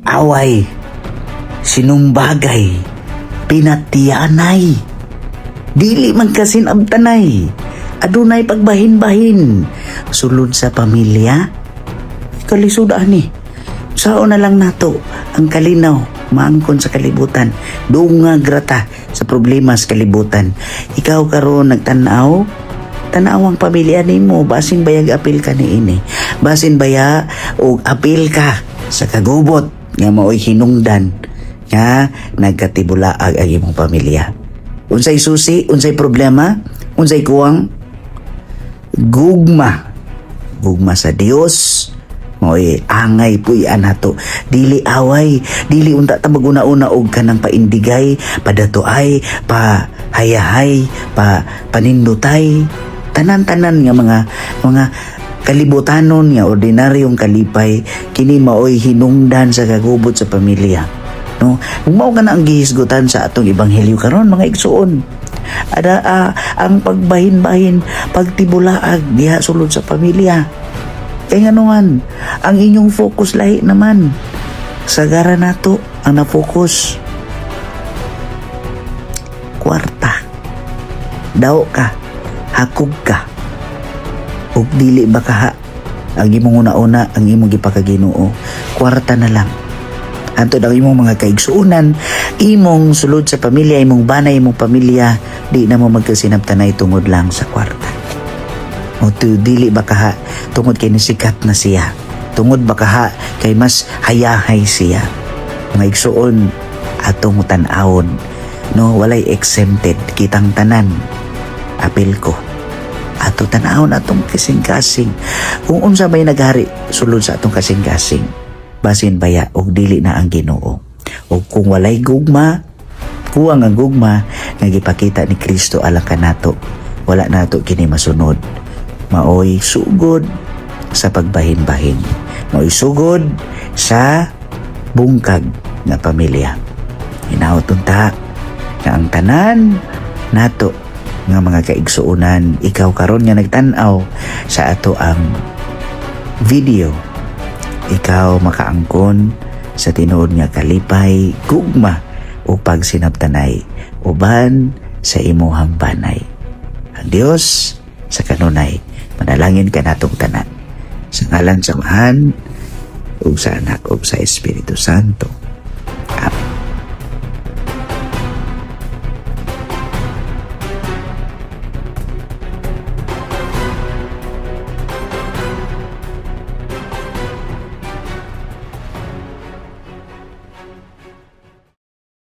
away, sinumbagay, pinatiyanay, dili man kasinabtanay, adunay pagbahin-bahin, sulod sa pamilya, kalisod ani. Sao na lang nato ang kalinaw, maangkon sa kalibutan, dungag rata sa problema sa kalibutan. Ikaw karon nagtanaw, tanawang pamilya nimo, basin bayag apil ka niini, basin baya og apil ka sa kagubot nga maoy hinungdan nga nagkatibulaag ang imong pamilya. Unsay susi, unsay problema, unsay kuwang gugma sa Dios, mo'y angay puy-an nato, dili away, dili unta ta maguna-una og kanang paindigay, padatoay, pahayahay, panindutay, tanan-tanan nga mga kalibutanon nga ordinaryong kalipay, kini maoy hinungdan sa kagubot sa pamilya. No, mao ka na ang gihisgutan sa atong ebanghelyo karon mga igsuon. Ang pagbahin-bahin, pagtibulaag diha sulod sa pamilya. Kaya nga naman, ang inyong focus lahi naman. Sagara nato ang na-focus. Kwarta. Daw ka. Hakog ka. Ug dili ba kaha ang imong una-una, ang imong gipakaginoo. Kwarta na lang. Antod ang imong mga kaigsuunan, imong sulod sa pamilya, imong banay, imong pamilya, di na mo magkasinabtanay tungod lang sa kwarta. O dili ba kaha tungod kay nisikat na siya, tungod ba kaha kay mas hayahay siya. Mga igsuon atong tan-awon, no, walay exempted, kitang tanan apil ko ato tan-awon atong kasing-kasing kung unsa may naghari sulod sa atong kasing-kasing, basin baya og dili na ang Ginoo. O kung walay gugma, kuwang ang gugma nga gipakita ni Kristo alang kanato, wala nato kini masunod. Maoy sugod sa pagbahin-bahin, maoy sugod sa bungkag nga pamilya. Hinaoton ta nga ang tanan nato nga mga kaigsuunan, ikaw karon nga nagtan-aw sa ato ang video, ikaw makaangkon sa tinuod nga kalipay, gugma o pagsinabtanay uban sa imuhang banay. Ang Dios sa kanunay manalangin ka natong tanan sa ngalan sa Amahan ug sa Anak ug sa Espiritu Santo.